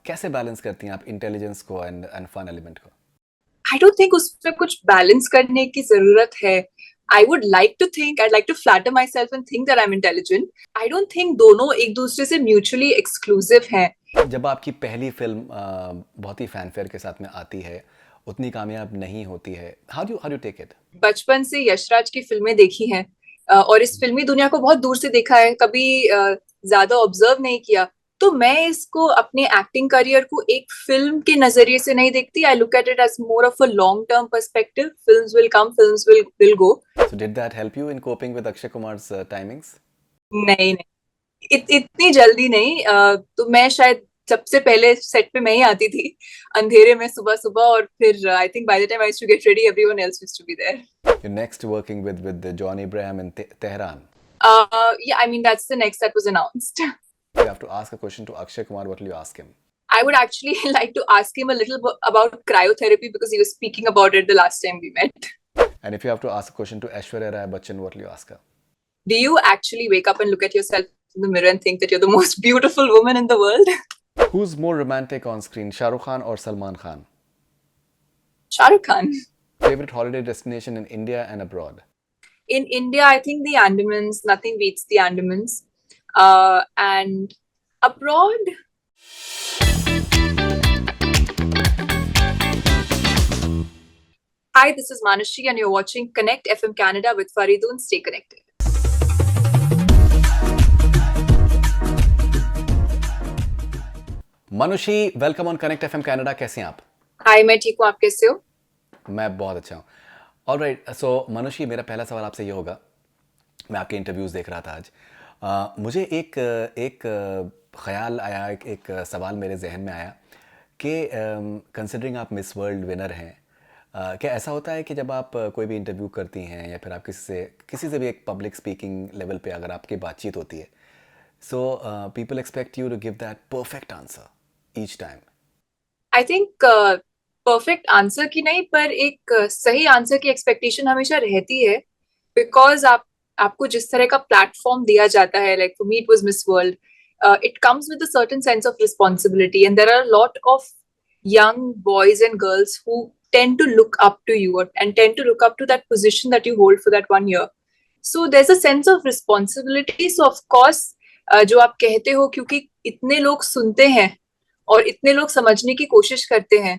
कैसे बैलेंस करती हैं आप इंटेलिजेंस को एंड फन एलिमेंट को? आई डोंट थिंक उसमें कुछ बैलेंस करने की जरूरत है. I would like to think, I like to flatter myself and think that I am intelligent. I don't think दोनों एक दूसरे से म्यूचुअली एक्सक्लूसिव हैं. जब आपकी पहली फिल्म बहुत ही फैनफेयर के साथ में आती है, उतनी कामयाब नहीं होती है, हाउ डू टेक इट? बचपन से यशराज की फिल्में देखी हैं, और इस फिल्मी दुनिया को बहुत दूर से देखा है, कभी ज्यादा ऑब्जर्व नहीं किया. तो मैं इसको अपने एक्टिंग करियर को एक फिल्म के नजरिए से नहीं देखती. I look at it as more of a long term perspective. Films will come, films will go. So did that help you in coping with Akshay Kumar's timings? नहीं, नहीं, इतनी जल्दी नहीं. तो मैं शायद सबसे पहले सेट पे मैं ही आती थी अंधेरे में सुबह सुबह, और फिर I think by the time I used to get ready everyone else used to be there. You're next working with John Abraham in Tehran. Yeah, I mean that's the next that was announced. You have to ask a question to Akshay Kumar. What will you ask him? I would actually like to ask him a little bit about cryotherapy because he was speaking about it the last time we met. And if you have to ask a question to Aishwarya Rai Bachchan, what will you ask her? Do you actually wake up and look at yourself in the mirror and think that you're the most beautiful woman in the world? Who's more romantic on screen, Shah Rukh Khan or Salman Khan? Shah Rukh Khan. Favorite holiday destination in India and abroad? In India, I think the Andamans. Nothing beats the Andamans. And abroad, hi, this is Manushi, and you're watching Connect FM Canada with Faridoon. Stay connected. Manushi, welcome on connect FM Canada. कैसे हैं आप? हाय, मैं ठीक हूँ. आप कैसे हो? मैं बहुत अच्छा हूँ. ऑलराइट, सो मनुषी, मेरा पहला सवाल आपसे ये होगा. मैं आपके इंटरव्यूज़ देख रहा था आज. मुझे एक एक ख्याल आया, एक सवाल मेरे जहन में आया कि कंसिडरिंग आप मिस वर्ल्ड विनर हैं, क्या ऐसा होता है कि जब आप कोई भी इंटरव्यू करती हैं या फिर आप किसी से भी एक पब्लिक स्पीकिंग लेवल पे अगर आपकी बातचीत होती है, so people expect you to give that perfect answer each time? I think perfect answer की नहीं, पर एक सही आंसर की एक्सपेक्टेशन हमेशा रहती है. बिकॉज आपको जिस तरह का प्लेटफॉर्म दिया जाता है, like for me it was miss world, it comes with a certain sense of responsibility, and there are a lot of young boys and girls who tend to look up to you and tend to look up to that position that you hold for that 1 year. So there's a sense of responsibility. So of course, जो आप कहते हो, क्योंकि इतने लोग सुनते हैं और इतने लोग समझने की कोशिश करते हैं,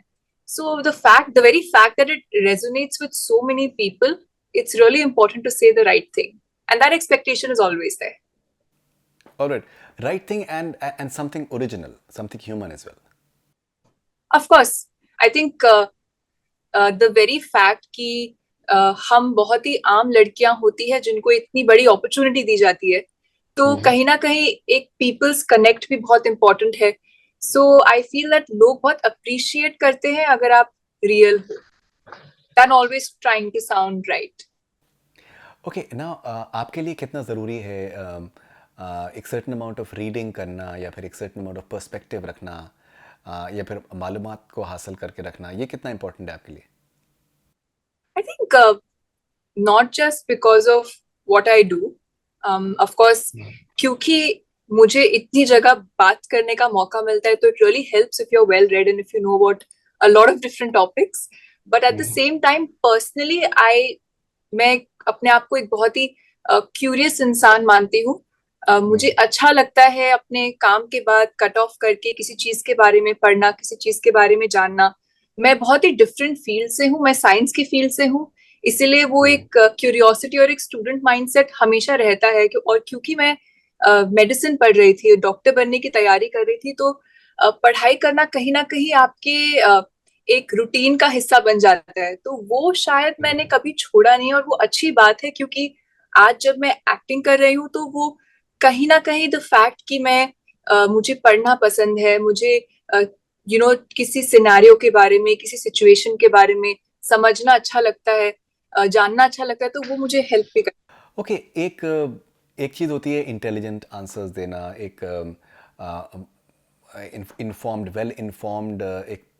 so the very fact that it resonates with so many people, it's really important to say the right thing, and that expectation is always there. Alright, right thing and something original, something human as well. Of course, I think the very fact कि हम बहुत ही आम लड़कियां होती है जिनको इतनी बड़ी अपॉर्चुनिटी दी जाती है, तो कहीं ना कहीं एक पीपल्स कनेक्ट भी बहुत इंपॉर्टेंट है. सो आई फील दैट लोग बहुत अप्रिशिएट करते हैं अगर आप रियल हो, then always trying to sound right. Okay, ना आपके लिए कितना ज़रूरी है एक सर्टन अमाउंट ऑफ रीडिंग करना या फिर एक सर्टन अमाउंट ऑफ पर्सपेक्टिव रखना, या फिर मालूमात को हासिल करके रखना, ये कितना इंपॉर्टेंट है आपके लिए? I think not just because of what I do, of course, क्योंकि मुझे इतनी जगह बात करने का मौका मिलता है, तो it really helps if you are well read and if you know about a lot of different topics. But at the same time personally मैं अपने आप को एक बहुत ही क्यूरियस इंसान मानती हूँ. मुझे अच्छा लगता है अपने काम के बाद कट ऑफ करके किसी चीज के बारे में पढ़ना, किसी चीज के बारे में जानना. मैं बहुत ही डिफरेंट फील्ड से हूँ, मैं साइंस की फील्ड से हूँ, इसीलिए वो एक क्यूरियोसिटी और एक स्टूडेंट माइंडसेट हमेशा रहता है कि, और क्योंकि मैं मेडिसिन पढ़ रही थी, डॉक्टर बनने की तैयारी कर रही थी, तो पढ़ाई करना कहीं ना कहीं आपके एक रूटीन का हिस्सा बन जाता है. तो वो शायद मैंने कभी छोड़ा नहीं, और वो अच्छी बात है, क्योंकि आज जब मैं एक्टिंग कर रही हूँ, तो वो कहीं ना कहीं द फैक्ट कि मुझे पढ़ना पसंद है, मुझे किसी सिनेरियो के बारे में, किसी सिचुएशन के बारे में समझना अच्छा लगता है, जानना अच्छा लगता है, तो वो मुझे हेल्प भी करता है. ओके, एक चीज़ होती है इंटेलिजेंट आंसर्स देना, एक इन्फॉर्म्ड, वेल इन्फॉर्म्ड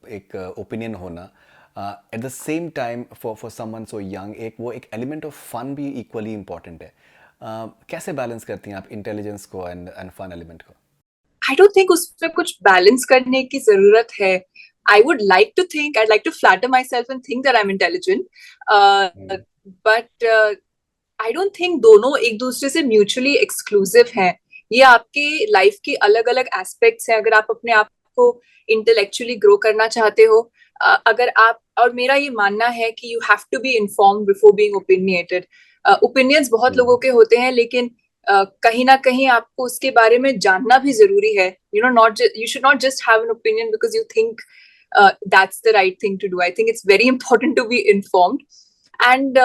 एक ओपिनियन होना. Eight the same time for someone so young, एक एलिमेंट ऑफ फन भी इक्वली इम्पॉर्टेंट है. कैसे बैलेंस करती हैं आप इंटेलिजेंस को एंड फन एलिमेंट को? आई डोंट थिंक उसमें कुछ बैलेंस करने की जरूरत है. I would like to think, I'd like to flatter myself and think that I'm intelligent. But I don't think दोनों एक दूसरे से म्यूचुअली एक्सक्लूसिव हैं. ये आपके लाइफ के अलग अलग एस्पेक्ट्स हैं. अगर आप अपने आप को इंटेलेक्चुअली ग्रो करना चाहते हो, अगर आप, और मेरा ये मानना है कि you have to be informed before being opinionated. Opinions बहुत लोगों के होते हैं, लेकिन कहीं ना कहीं आपको उसके बारे में जानना भी जरूरी है. You know, not you should not just have an opinion because you think that's the right thing to do. I think it's very important to be informed. And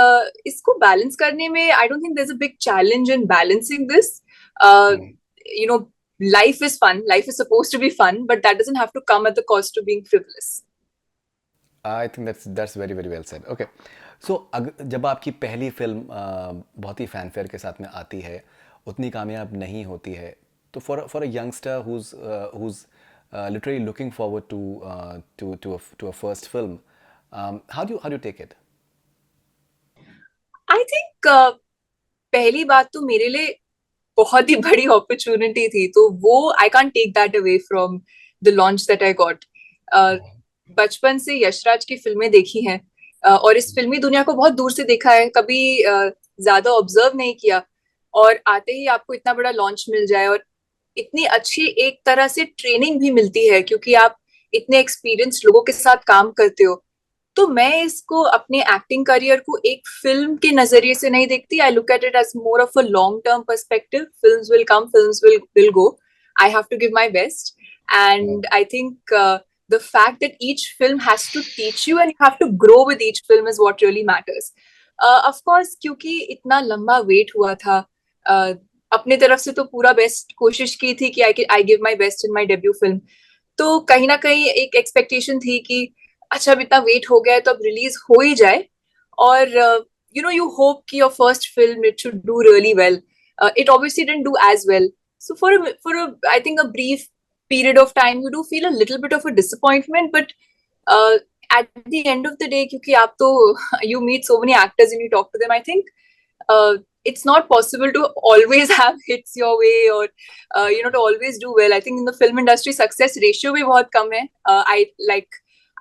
इसको बैलेंस करने में I don't think there's a big challenge in balancing this. You know, life is fun. Life is supposed to be fun, but that doesn't have to come at the cost of being frivolous. I think that's very very well said. Okay, so जब आपकी पहली film बहुत ही fanfare के साथ में आती है, उतनी कामयाब नहीं होती है, तो for a youngster who's literally looking forward to a first film, how do you take it? I think पहली बात तो मेरे लिए बहुत ही बड़ी अपॉर्चुनिटी थी, तो वो I can't take that away from the launch that I got. बचपन से यशराज की फिल्में देखी हैं, और इस फिल्मी दुनिया को बहुत दूर से देखा है, कभी ज्यादा ऑब्जर्व नहीं किया, और आते ही आपको इतना बड़ा लॉन्च मिल जाए और इतनी अच्छी एक तरह से ट्रेनिंग भी मिलती है, क्योंकि आप इतने एक्सपीरियंस लोगों के साथ काम करते हो. तो मैं इसको अपने एक्टिंग करियर को एक फिल्म के नजरिए से नहीं देखती. I look at it as more of a long term perspective. Films will come, films will go. I have to give my best, and I think the fact that each film has to teach you and you have to grow with each film is what really matters. Of course, क्योंकि इतना लंबा wait हुआ था, अपने तरफ से तो पूरा बेस्ट कोशिश की थी कि I give my best in my debut film. तो कहीं ना कहीं एक एक्सपेक्टेशन थी कि अच्छा, अब इतना वेट हो गया है तो अब रिलीज हो ही जाए, और यू नो, यू होप कि your first film it should do really well. It obviously didn't do as well. So for I think a brief period of time, you do feel a little bit of a disappointment, but uh, at the end of the day, क्योंकि आप तो you meet so many actors and you talk to them, I think it's not possible to always have hits your way, or you know, to always do well. I think in the film industry success ratio भी बहुत कम है.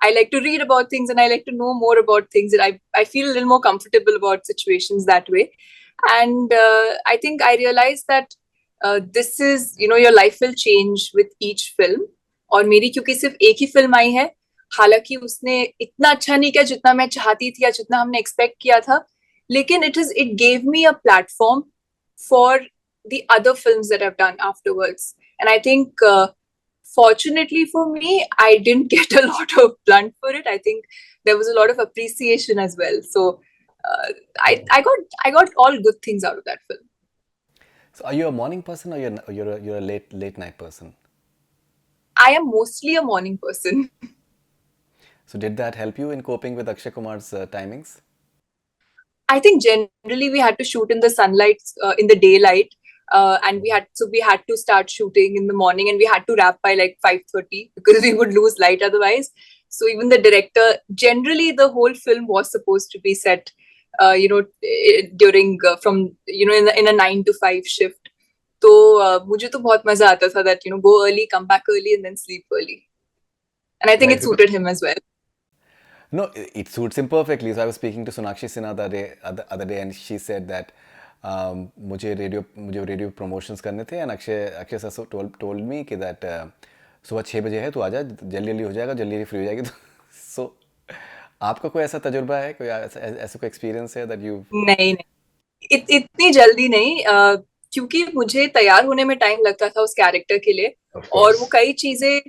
I like to read about things and I like to know more about things, and I feel a little more comfortable about situations that way. And I think I realized that this is, you know, your life will change with each film. और मेरी क्योंकि सिर्फ एक ही film आई है, हालांकि उसने इतना अच्छा नहीं किया जितना मैं चाहती थी या जितना हमने एक्सपेक्ट किया था, लेकिन it gave me a platform for the other films that I've done afterwards. And I think fortunately for me, I didn't get a lot of blunt for it. I think there was a lot of appreciation as well. So I got all good things out of that film. So are you a morning person, or you're a late night person? I am mostly a morning person. So did that help you in coping with Akshay Kumar's timings? I think generally we had to shoot in the sunlight, in the daylight, and we had to start shooting in the morning, and we had to wrap by like 5:30 because we would lose light otherwise. So even the director, generally the whole film was supposed to be set, you know, during from, you know, in a 9 to 5 shift. तो मुझे तो बहुत मजा आता था that, you know, go early, come back early, and then sleep early. And I think Right, it suited him as well. No, it suits him perfectly. So I was speaking to Sonakshi Sinha the other day, and she said that मुझे radio promotions करने थे, and Akshay sir told me कि that सुबह 6 बजे है, तो आजा, जल्दी जल्दी हो जाएगा, जल्दी फ्री हो जाएगी. तो so आपका कोई ऐसा तजुर्बा है, कोई ऐसा कोई एक्सपीरियंस है that you? नहीं, इतनी जल्दी नहीं, क्योंकि मुझे तैयार होने में टाइम लगता था उस कैरेक्टर के लिए, और वो कई चीजें,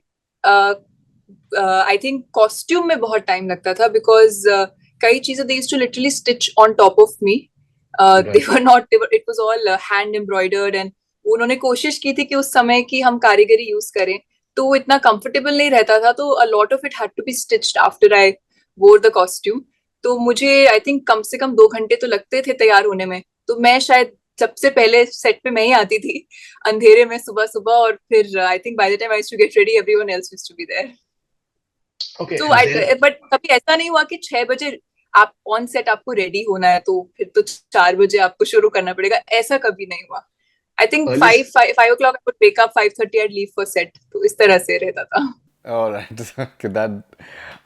आई थिंक कॉस्ट्यूम में बहुत टाइम लगता था, बिकॉज कई चीजें they used to literally stitch on top of me. They were not, it was all hand embroidered, and उन्होंने कोशिश की थी कि उस समय की हम कारीगरी यूज करें, तो वो इतना कंफर्टेबल नहीं रहता था, तो a lot of it had to be stitched after I wore the costume. तो मुझे आई थिंक कम से कम 2 घंटे तो लगते थे तैयार होने में. तो मैं शायद सबसे पहले सेट पे मैं ही आती थी अंधेरे में सुबह सुबह, और फिर I think by the time I used to get ready, everyone else used to be there. Okay, तो and then बट कभी ऐसा नहीं हुआ कि 6 बजे आप ऑन सेट आपको रेडी होना है तो फिर तो 4 बजे आपको शुरू करना पड़ेगा, ऐसा कभी नहीं हुआ. I think Early. 5 o'clock I would wake up, 5:30 I'd leave for set. तो इस तरह से रहता था. All right. Okay, that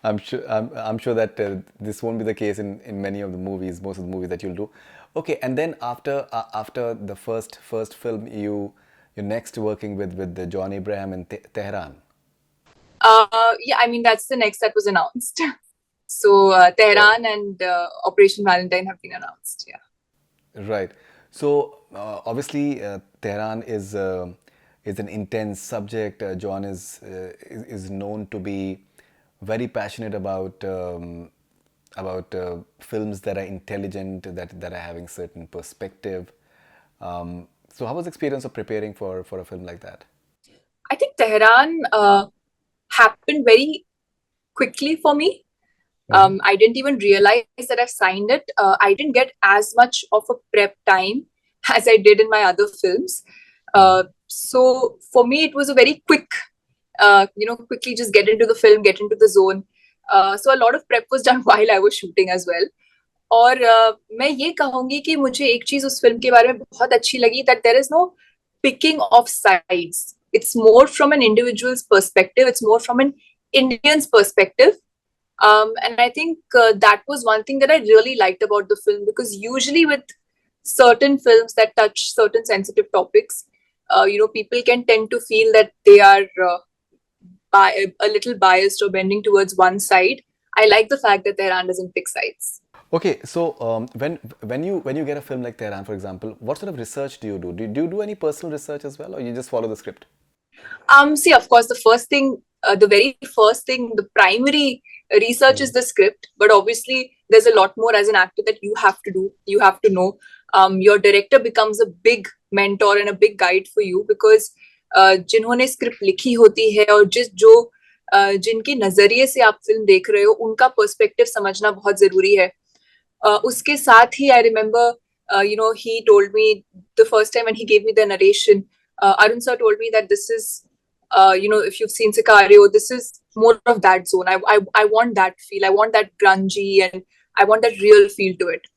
I'm sure that this won't be the case in many of the movies, most of the movies that you'll do. Okay, and then after the first film, you're next working with the John Abraham in Tehran. Yeah, I mean that's the next that was announced. So Tehran and Operation Valentine have been announced. Yeah. Right. So obviously, Tehran is an intense subject. John is known to be very passionate about films that are intelligent, that are having certain perspective. So how was the experience of preparing for a film like that? I think Tehran happened very quickly for me. I didn't even realize that I've signed it. I didn't get as much of a prep time as I did in my other films. So for me, it was a very quick, quickly just get into the film, get into the zone. So a lot of prep was done while I was shooting as well. और मैं ये कहूंगी कि मुझे एक चीज उस film के बारे में बहुत अच्छी लगी, that there is no picking of sides. It's more from an individual's perspective. It's more from an Indian's perspective. And I think that was one thing that I really liked about the film, because usually with certain films that touch certain sensitive topics, people can tend to feel that they are a little biased or bending towards one side. I like the fact that Tehran doesn't pick sides. Okay, so when you get a film like Tehran, for example, what sort of research do you do? Do you do any personal research as well, or you just follow the script? See, of course, the very first thing, the primary research is the script, but obviously there's a lot more as an actor that you have to do. You have to know. Your director becomes a big mentor and a big guide for you, because जिन्होंने script लिखी होती है और जिनके नजरिए से आप film देख रहे हो, उनका पर्सपेक्टिव समझना बहुत जरूरी है. उसके साथ ही I remember, he told me the first time when he gave me the narration, Arun sir told me that this is, if you've seen Sicario, this is more of that zone. I want that feel. I want that grungy, and I want that real feel to it.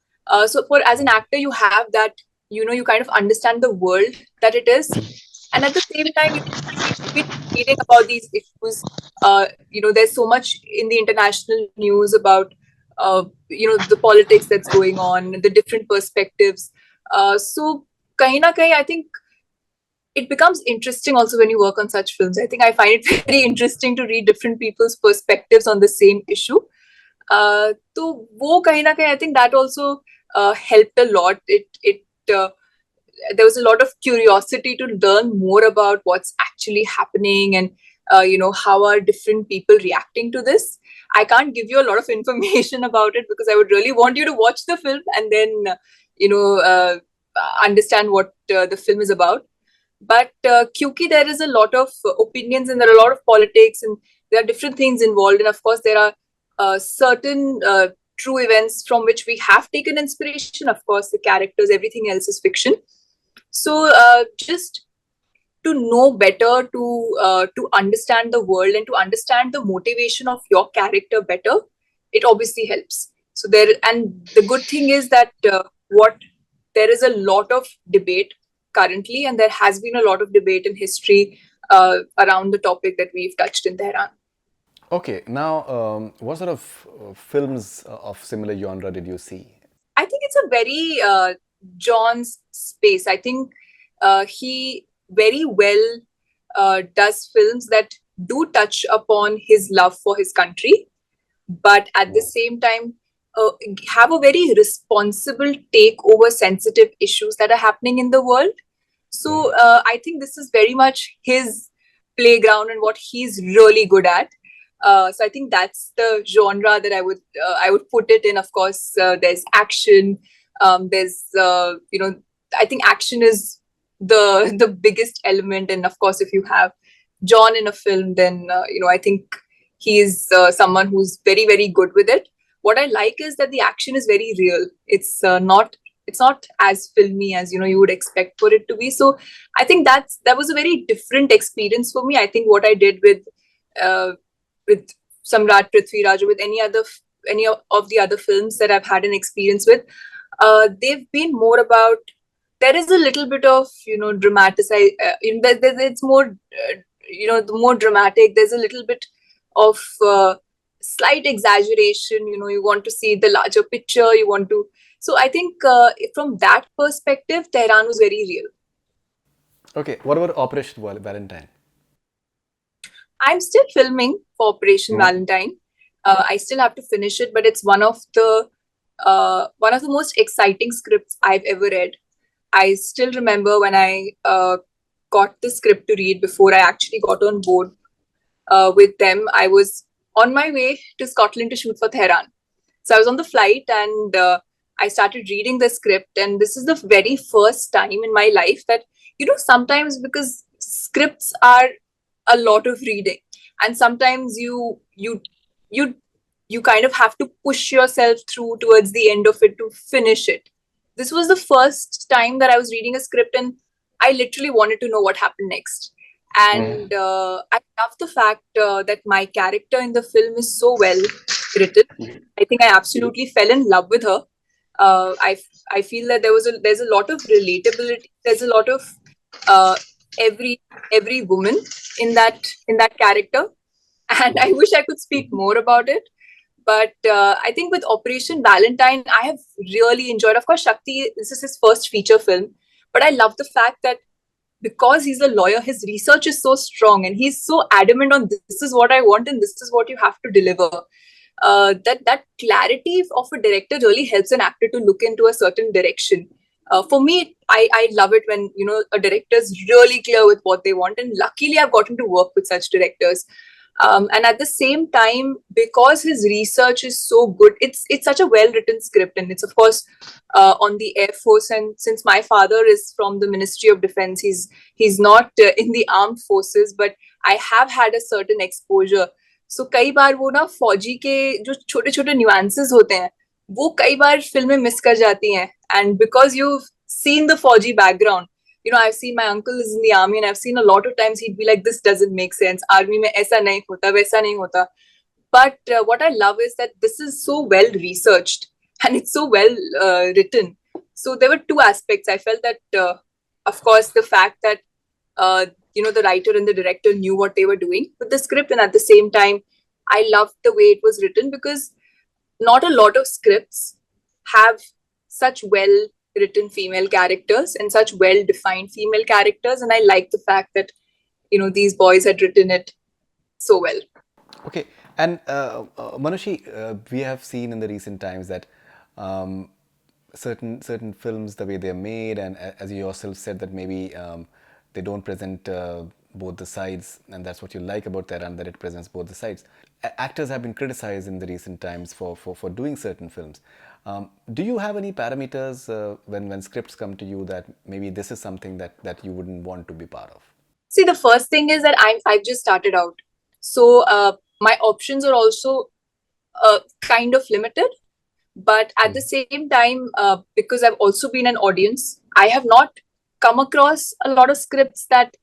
So as an actor, you have that, you kind of understand the world that it is. And at the same time, you've been reading about these issues. There's so much in the international news about, the politics that's going on, the different perspectives. So, kahin na kahin, I think it becomes interesting also when you work on such films. I think I find it very interesting to read different people's perspectives on the same issue. So, wo kahin na kahin, I think that also helped a lot. There was a lot of curiosity to learn more about what's actually happening, and how are different people reacting to this. I can't give you a lot of information about it, because I would really want you to watch the film and then understand what the film is about. But क्योंकि there is a lot of opinions and there are a lot of politics and there are different things involved, and of course there are certain true events from which we have taken inspiration. Of course, the characters, everything else is fiction. So just to know better, to understand the world and to understand the motivation of your character better, it obviously helps. So the good thing is that there is a lot of debate currently, and there has been a lot of debate in history around the topic that we've touched in Tehran. Okay, now what sort of films of similar genre did you see? I think it's a very John's space. I think he very well does films that do touch upon his love for his country, but at the same time have a very responsible take over sensitive issues that are happening in the world. So I think this is very much his playground and what he's really good at. So I think that's the genre that I would put it in. Of course, there's action. There's I think action is the biggest element, and of course, if you have John in a film, then I think he is someone who's very, very good with it. What I like is that the action is very real. It's not as filmy as you would expect for it to be. So I think that was a very different experience for me. I think what I did with Samrat Prithviraj, or with any of the other films that I've had an experience with, they've been more about there is a little bit of dramatize. It's more the more dramatic. There's a little bit of slight exaggeration. You want to see the larger picture. You want to. So I think from that perspective, Tehran was very real. Okay, what about Operation Valentine? I'm still filming for Operation Valentine. I still have to finish it, but it's one of the most exciting scripts I've ever read. I still remember when I got the script to read before I actually got on board with them. I was on my way to Scotland to shoot for Tehran. So I was on the flight and I started reading the script. And this is the very first time in my life that, sometimes because scripts are a lot of reading, and sometimes you you kind of have to push yourself through towards the end of it to finish it. This was the first time that I was reading a script and I literally wanted to know what happened next. And I love the fact that my character in the film is so well written. I think I absolutely fell in love with her. I feel that there's a lot of relatability. There's a lot of uh, every woman in that character, and I wish I could speak more about it. But I think with Operation Valentine, I have really enjoyed. Of course, Shakti, this is his first feature film, but I love the fact that because he's a lawyer, his research is so strong and he's so adamant on this is what I want and this is what you have to deliver. That clarity of a director really helps an actor to look into a certain direction. For me, I love it when a director is really clear with what they want, and luckily I've gotten to work with such directors. And at the same time, because his research is so good, it's such a well written script, and it's of course on the Air Force. And since my father is from the Ministry of Defense, he's not in the armed forces, but I have had a certain exposure. So कई बार वो ना फौजी के जो छोटे छोटे nuances होते हैं वो कई बार फिल्म में मिस कर जाती हैं. And because you've seen the fauji background, I've seen my uncle is in the army, and I've seen a lot of times he'd be like, this doesn't make sense. Army mein aisa nahi hota, waisa nahi hota. But what I love is that this is so well researched and it's so well written. So there were two aspects. I felt that, of course, the fact that, the writer and the director knew what they were doing with the script. And at the same time, I loved the way it was written, because not a lot of scripts have such well written female characters and such well defined female characters. And I like the fact that, these boys had written it so well. Okay, and Manushi, we have seen in the recent times that certain films, the way they're made, and as you yourself said, that maybe they don't present both the sides, and that's what you like about Tehran, that it presents both the sides. Actors have been criticized in the recent times for doing certain films. Do you have any parameters when scripts come to you that maybe this is something that you wouldn't want to be part of? See, the first thing is that I've just started out. So my options are also kind of limited. But at the same time, because I've also been an audience, I have not come across a lot of scripts that,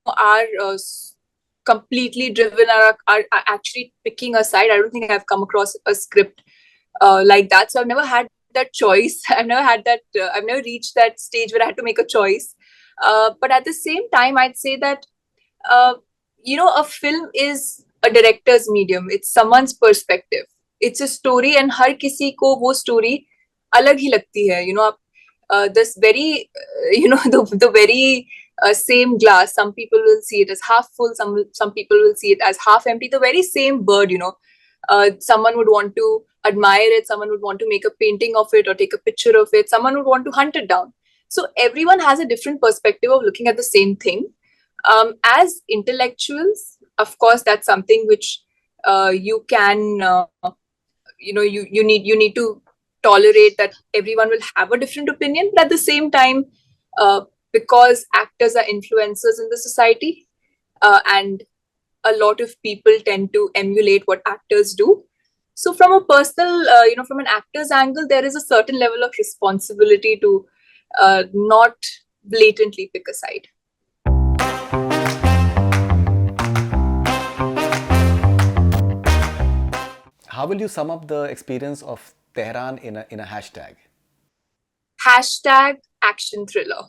are completely driven, are actually picking a side. I don't think I've come across a script like that. So I've never had that choice. I've never reached that stage where I had to make a choice. But at the same time, I'd say that, a film is a director's medium. It's someone's perspective. It's a story, and हर किसी को वो story अलग ही लगती है. This very, the very same glass. Some people will see it as half full. Some people will see it as half empty. The very same bird. Someone would want to admire it. Someone would want to make a painting of it or take a picture of it. Someone would want to hunt it down. So everyone has a different perspective of looking at the same thing. As intellectuals, of course, that's something which you can, you need to tolerate that everyone will have a different opinion. But at the same time, because actors are influencers in the society, and a lot of people tend to emulate what actors do. So from a personal, from an actor's angle, there is a certain level of responsibility to not blatantly pick a side. How will you sum up the experience of Tehran in a hashtag? Hashtag action thriller.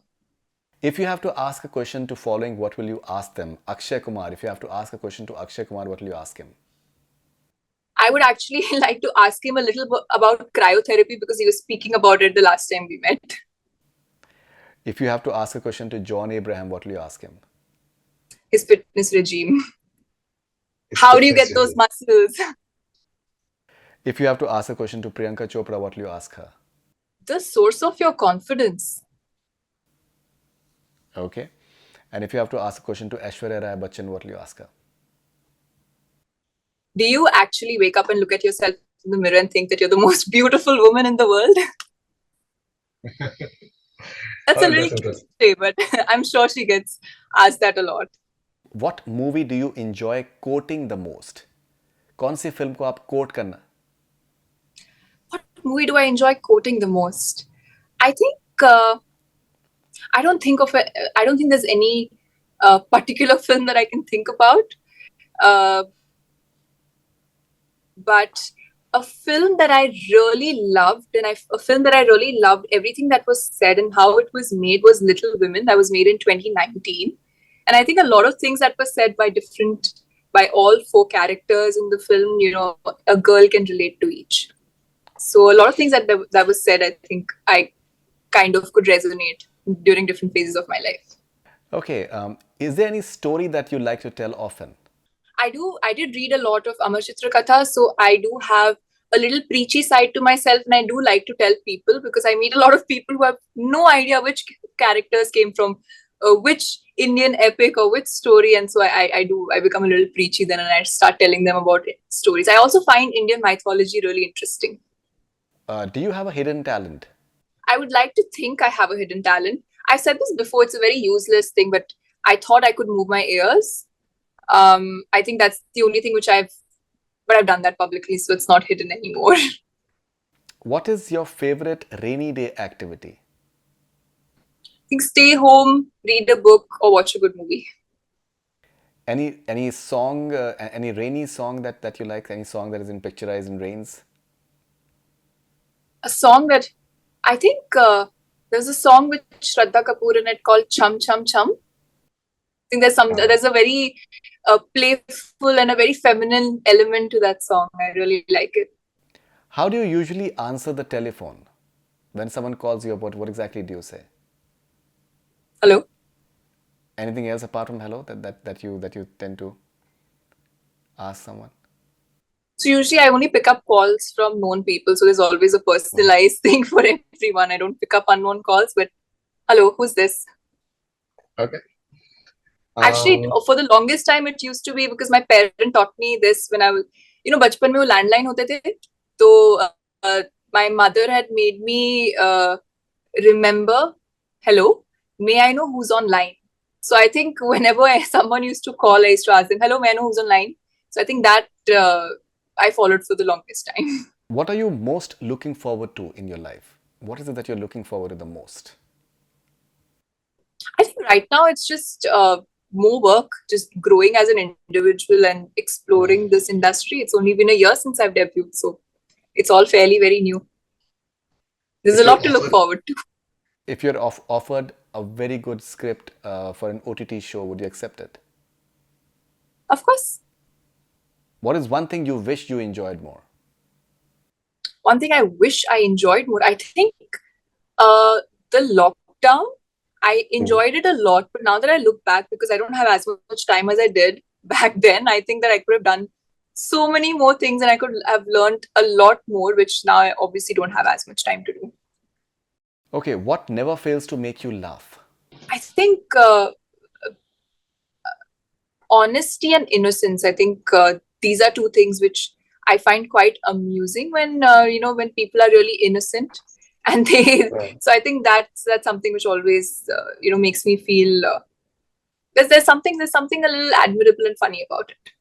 If you have to ask a question to following, what will you ask them? Akshay Kumar, if you have to ask a question to Akshay Kumar, what will you ask him? I would actually like to ask him a little bit about cryotherapy because he was speaking about it the last time we met. If you have to ask a question to John Abraham, what will you ask him? His fitness regime. His How do you fitness get those regime. muscles? If you have to ask a question to Priyanka Chopra, what will you ask her? The source of your confidence. Okay. And if you have to ask a question to Aishwarya Rai Bachchan, what will you ask her? Do you actually wake up and look at yourself in the mirror and think that you're the most beautiful woman in the world? That's a Oh, little that's interesting. cliche, but I'm sure she gets asked that a lot. What movie do you enjoy quoting the most? कौन सी film को आप coat करना? What movie do I enjoy quoting the most? I think I don't think of it. I don't think there's any particular film that I can think about. But a film that I really loved, a film that I really loved, everything that was said and how it was made was Little Women. That was made in 2019, and I think a lot of things that were said by all four characters in the film, a girl can relate to each. So a lot of things that was said, I think I kind of could resonate during different phases of my life. Okay. Is there any story that you like to tell often? I did read a lot of Amar Chitra Katha, so I do have a little preachy side to myself, and I do like to tell people because I meet a lot of people who have no idea which characters came from which Indian epic or which story, and so I become a little preachy then, and I start telling them about stories. I also find Indian mythology really interesting. Do you have a hidden talent? I would like to think I have a hidden talent. I've said this before, it's a very useless thing, but I thought I could move my ears. I think that's the only thing but I've done that publicly, so it's not hidden anymore. What is your favorite rainy day activity? I think stay home, read a book, or watch a good movie. Any song, any rainy song that you like? Any song that is in picturized in rains? A song that I think there's a song with Shraddha Kapoor in it called Chum Chum Chum. I think there's a very playful and a very feminine element to that song. I really like it. How do you usually answer the telephone? When someone calls you, what exactly do you say? Hello? Anything else apart from hello that you tend to ask someone? So usually I only pick up calls from known people, so there's always a personalized thing for everyone. I don't pick up unknown calls, but hello, who's this? Okay. Actually, for the longest time, it used to be because my parent taught me this when I was, बचपन में वो landline होते थे, तो my mother had made me remember, hello, may I know who's online? So I think whenever someone used to call, I used to ask them, hello, may I know who's online? So I think that I followed for the longest time. What are you most looking forward to in your life? What is it that you're looking forward to the most? I think right now it's just more work, just growing as an individual and exploring this industry. It's only been a year since I've debuted, so it's all fairly very new. There's a lot to look forward to. If you're offered a very good script for an OTT show, would you accept it? Of course. What is one thing you wish you enjoyed more? One thing I wish I enjoyed more, I think the lockdown, I enjoyed it a lot, but now that I look back, because I don't have as much time as I did back then, I think that I could have done so many more things and I could have learned a lot more, which now I obviously don't have as much time to do. Okay, what never fails to make you laugh? I think honesty and innocence. I think these are two things which I find quite amusing when when people are really innocent, and they. So I think that's something which always makes me feel there's something a little admirable and funny about it.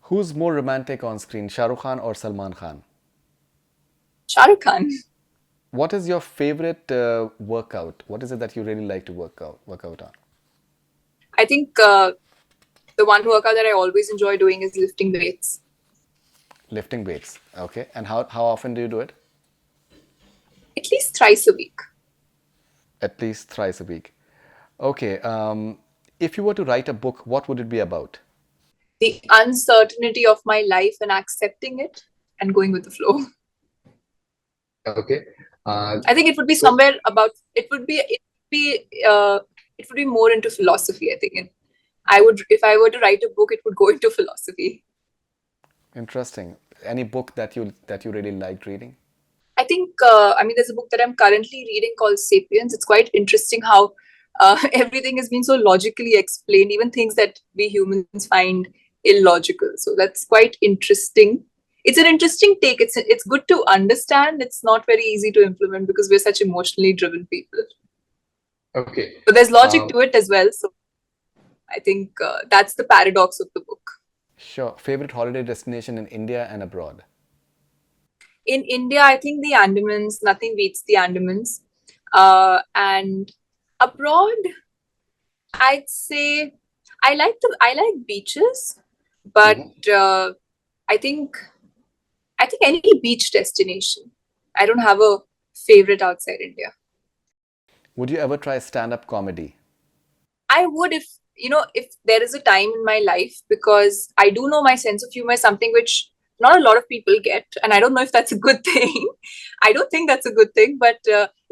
Who's more romantic on screen, Shah Rukh Khan or Salman Khan? Shah Rukh Khan. What is your favorite workout? What is it that you really like to work out on? I think the one workout that I always enjoy doing is lifting weights. Lifting weights, okay. And how often do you do it? At least thrice a week. At least thrice a week. Okay. If you were to write a book, what would it be about? The uncertainty of my life and accepting it and going with the flow. Okay. I think it would be So, somewhere about it would be more into philosophy, I think. And I would, if I were to write a book, it would go into philosophy. Interesting. Any book that you really liked reading? I think, I mean, there's a book that I'm currently reading called Sapiens. It's quite interesting how everything has been so logically explained, even things that we humans find illogical. So that's quite interesting. It's an interesting take. It's good to understand. It's not very easy to implement because we're such emotionally driven people. okay. But there's logic Um, to it as well. So I think that's the paradox of the book. Sure. Favorite holiday destination in India and abroad? In India, I think the Andamans, nothing beats the Andamans. And abroad, I'd say I like beaches, but mhm. I think any beach destination. I don't have a favorite outside India. Would you ever try stand-up comedy? I would if if there is a time in my life, because I do know my sense of humor is something which not a lot of people get, and I don't know if that's a good thing. I don't think that's a good thing, but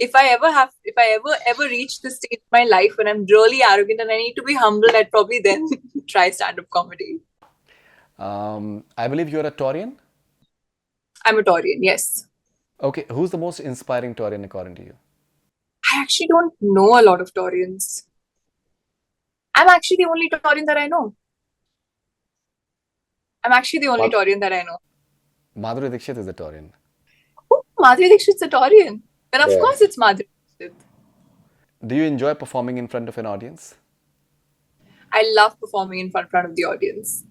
if I ever reach this stage in my life when I'm really arrogant and I need to be humble, I'd probably then try stand-up comedy. I believe you're a Taurian. I'm a Taurian, yes. Okay, who's the most inspiring Taurian according to you? I actually don't know a lot of Taurians. I'm actually the only Taurian that I know. I'm actually the only Ma- Taurian that I know. Madhuri Dixit is a Taurian. Oh, Madhuri Dixit's a Taurian. Then of yeah. course it's Madhuri Dixit. Do you enjoy performing in front of an audience? I love performing in front of the audience.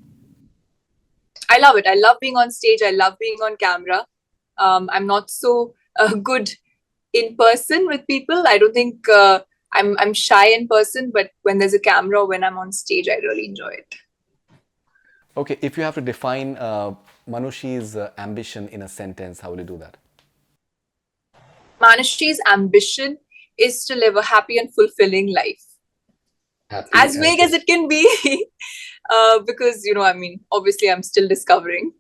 I love it. I love being on stage. I love being on camera. I'm not so good in person with people. I don't think I'm shy in person, but when there's a camera or when I'm on stage, I really enjoy it. Okay, if you have to define Manushi's ambition in a sentence, how will you do that? Manushi's ambition is to live a happy and fulfilling life, Happy as and vague as full. it can be, because I mean, obviously, I'm still discovering.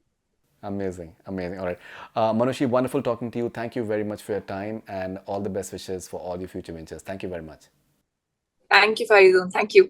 Amazing, amazing. All right. Manushi, wonderful talking to you. Thank you very much for your time and all the best wishes for all your future ventures. Thank you very much. Thank you, Faridoon. Thank you.